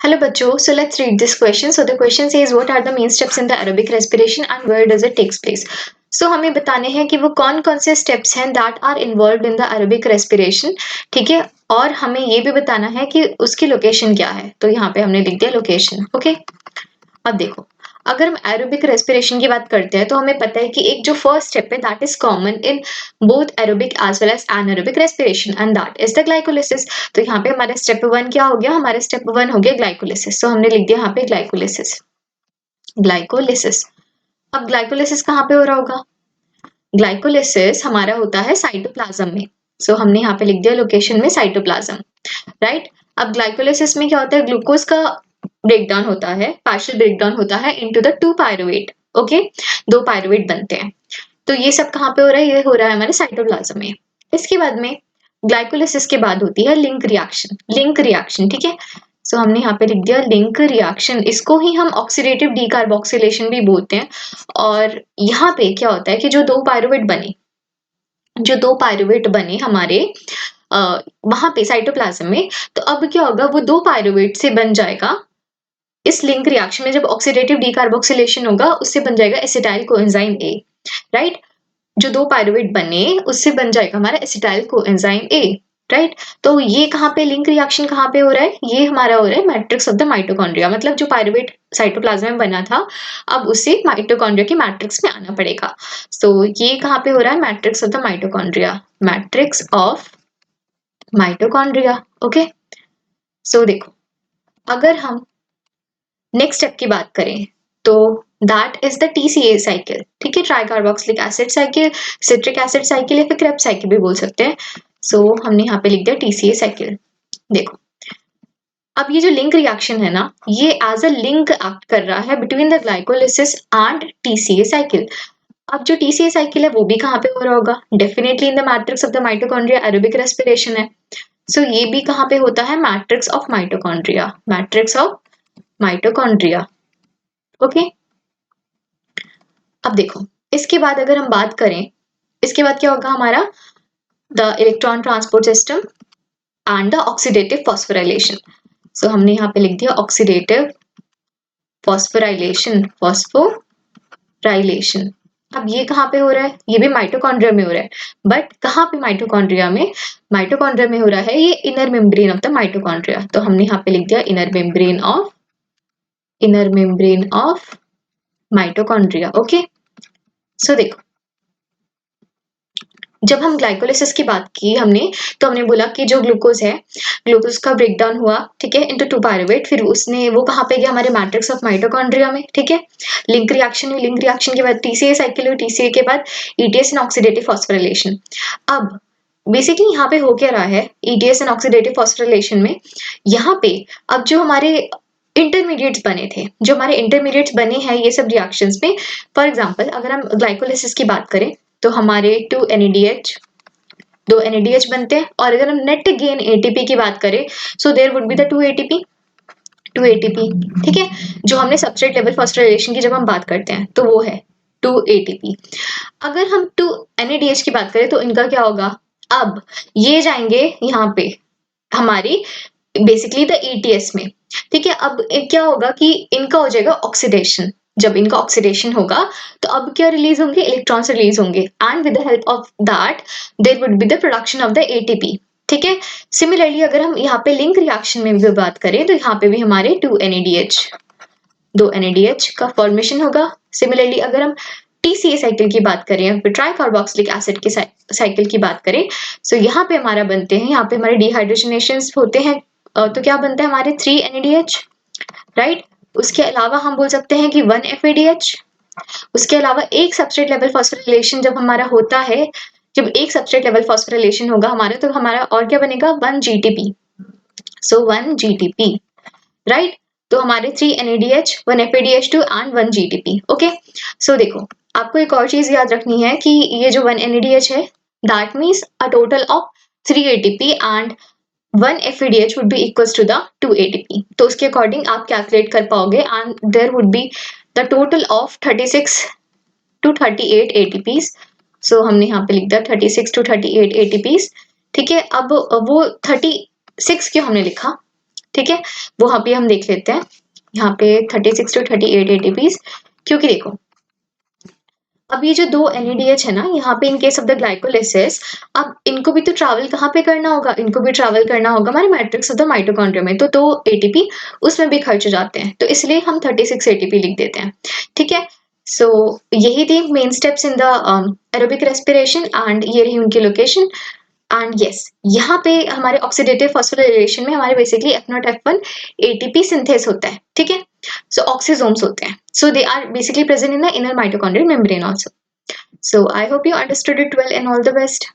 Hello बच्चों, so let's read this question. So the question says what are the main steps in the aerobic respiration and where does it takes place? So हमें बताने हैं कि वो कौन कौन से steps हैं that are involved in the aerobic respiration, ठीक है। और हमें ये भी बताना है कि उसकी लोकेशन क्या है। तो यहाँ पे हमने लिख दिया लोकेशन। ओके, अब देखो, अगर हम एरोबिक रेस्पिरेशन की बात करते हैं तो हमें पता है कि एक जो फर्स्ट स्टेप है that is common in both aerobic as well as anaerobic respiration and that is the glycolysis. तो यहाँ पे हमारा स्टेप वन क्या हो गया? हमारा स्टेप वन हो गया ग्लाइकोलिसिस। तो हमने लिख दिया यहाँ पे ग्लाइकोलिसिस। ग्लाइकोलिसिस, अब ग्लाइकोलिसिस कहाँ पे हो रहा होगा? ग्लाइकोलिसिस हमारा होता है साइटोप्लाज्म में। सो हमने यहाँ पे लिख दिया लोकेशन में साइटोप्लाज्म, राइट। अब ग्लाइकोलिसिस में क्या होता है? ग्लूकोज का ब्रेकडाउन होता है, पार्शियल ब्रेकडाउन होता है into the two pyruvate. Okay, दो पायरुवेट बनते हैं। तो ये सब कहाँ पे हो रहा है? ये हो रहा है हमारे साइटोप्लाज्म में। इसके बाद में ग्लाइकोलिसिस के बाद होती है लिंक रिएक्शन। लिंक रिएक्शन, ठीक है। सो हमने यहाँ पे लिख दिया लिंक रिएक्शन। इसको ही हम ऑक्सीडेटिव डीकार्बोक्सिलेशन भी बोलते हैं। और यहाँ पे क्या होता है कि जो दो पायरुवेट बने हमारे वहां पे साइटोप्लाज्म में, तो अब क्या होगा? वो दो पायरुवेट से बन जाएगा इस लिंक रिएक्शन में। जब ऑक्सीडेटिव डीकार्बोक्सिलेशन होगा उससे बन जाएगा एसिटाइल कोएंजाइम ए, राइट। जो दो पायरुवेट बने उससे बन जाएगा हमारा एसिटाइल कोएंजाइम ए, राइट। तो ये कहाँ पे लिंक रिएक्शन कहाँ पे हो रहा है? ये हमारा हो रहा है मैट्रिक्स ऑफ द माइटोकॉन्ड्रिया। मतलब जो पायरुवेट साइटोप्लाज्म में बना था अब उसे माइटोकॉन्ड्रिया की मैट्रिक्स में आना पड़ेगा। सो ये कहाँ पे हो रहा है? Matrix of the mitochondria, matrix of mitochondria. Okay, so देखो, अगर हम नेक्स्ट स्टेप की बात करें तो that is the TCA cycle, ठीक है। Tricarboxylic acid cycle, citric acid cycle या फिर क्रेब्स साइकिल भी बोल सकते हैं। सो हमने यहाँ पे लिख दिया टीसीए साइकिल। देखो, अब ये जो लिंक रिएक्शन है ना, ये एज अ लिंक एक्ट कर रहा है between the glycolysis and TCA cycle. अब जो टीसीए साइकिल है वो भी कहाँ पे हो रहा होगा? Definitely in the matrix of the mitochondria aerobic respiration है। सो ये भी कहाँ पे होता है? Matrix of mitochondria, matrix of mitochondria. Okay, अब देखो, इसके बाद अगर हम बात करें, इसके बाद क्या होगा हमारा? The electron transport system and the oxidative phosphorylation. So हमने यहाँ पे लिख दिया ऑक्सीडेटिव फॉस्फोराइलेशन, फॉस्फोराइलेशन। अब ये कहाँ पे हो रहा है? ये भी माइटोकॉन्ड्रिया में हो रहा है, बट कहाँ पे? माइटोकॉन्ड्रिया में। माइटोकॉन्ड्रिया में हो रहा है ये inner membrane of the mitochondria. तो हमने यहाँ पे लिख दिया inner membrane of mitochondria. Okay, so देखो, जब हम ग्लाइकोलिसिस की बात की हमने, तो हमने बोला कि जो ग्लूकोज है, ग्लूकोज का ब्रेकडाउन हुआ, ठीक है, इनटू टू पायरुवेट। फिर उसने वो कहाँ पे गया? हमारे मैट्रिक्स ऑफ माइटोकॉन्ड्रिया में, ठीक है। लिंक रिएक्शन हुई, लिंक रिएक्शन के बाद टीसीए साइकिल हुई, टीसीए के बाद ईटीएस एंड ऑक्सीडेटिव फॉस्फोराइलेशन। अब बेसिकली यहाँ पे हो क्या रहा है ईटीएस एंड ऑक्सीडेटिव फॉस्फोराइलेशन में? यहाँ पे अब जो हमारे इंटरमीडिएट्स बने थे, जो हमारे इंटरमीडिएट्स बने हैं ये सब रिएक्शंस में, फॉर एग्जांपल अगर हम ग्लाइकोलिसिस की बात करें तो हमारे 2 NADH बनते हैं। और अगर हम नेट गेन एटीपी की बात करें so there would be the 2 ATP, ठीक है। जो हमने सबस्ट्रेट लेवल फॉस्फोराइलेशन की जब हम बात करते हैं तो वो है 2 ATP। अगर हम 2 NADH की बात करें तो इनका क्या होगा? अब ये जाएंगे यहाँ पे हमारी बेसिकली द ETS में, ठीक है। अब क्या होगा कि इनका हो जाएगा ऑक्सीडेशन। जब इनका ऑक्सीडेशन होगा तो अब क्या रिलीज होंगे? इलेक्ट्रॉन्स रिलीज होंगे and with the help of that there would be the production of the ATP, ठीक है। सिमिलरली अगर हम यहाँ पे लिंक रिएक्शन में भी बात करें तो यहाँ पे भी हमारे 2 NADH का फॉर्मेशन होगा। सिमिलरली अगर हम टीसीए साइकिल की बात करें या फिर ट्राई कार्बोक्सिलिक एसिड की साइकिल की बात करें, सो यहाँ पे हमारा बनते हैं, यहाँ पे हमारे डिहाइड्रेशनेशंस होते हैं। तो क्या बनता है हमारे 3 NADH, राइट। उसके अलावा हम बोल सकते हैं कि 1 FADH। उसके अलावा एक सबस्ट्रेट लेवल फॉस्फोराइलेशन जब हमारा होता है, जब एक सबस्ट्रेट लेवल फॉस्फोराइलेशन होगा हमारा, तो हमारा और क्या बनेगा? 1 GTP। सो 1 GTP, राइट। तो हमारे 3 NADH, 1 FADH2 and 1 GTP। Okay, so देखो, आपको एक और चीज याद रखनी है कि ये जो 1 NADH है that means a total of 3 ATP and 1 FADH would be equals to the 2 ATP। तो उसके अकॉर्डिंग आप कैलकुलेट कर पाओगे and there would be the total of 36 to 38 ATPs। So हमने यहाँ पे लिख दिया 36 to 38 ATPs, ठीक है। अब वो 36 क्यों हमने लिखा? ठीक है, वो अभी हम देख लेते हैं। यहाँ पे 36 to 38 एटीपीज, क्योंकि देखो अब ये जो 2 NADH है ना, यहाँ पे in case of the glycolysis, अब इनको भी तो ट्रैवल कहाँ पे करना होगा, इनको भी ट्रैवल करना होगा हमारे मैट्रिक्स ऑफ द माइटोकॉन्ड्रिया में, तो 2 ATP उसमें भी खर्च हो जाते हैं, तो इसलिए हम 36 ATP लिख देते हैं। ठीक है, सो यही थी main steps in the aerobic respiration and ये रही उनकी लोकेशन। एंड यस, यहाँ पे हमारे ऑक्सीडेटिव फॉस्फोराइलेशन में हमारे basically F0 F1 ATP synthase होता है। ठीक है, so oxysomes होते हैं, so they are basically present in the inner mitochondrial membrane also. So I hope you understood it well and all the best.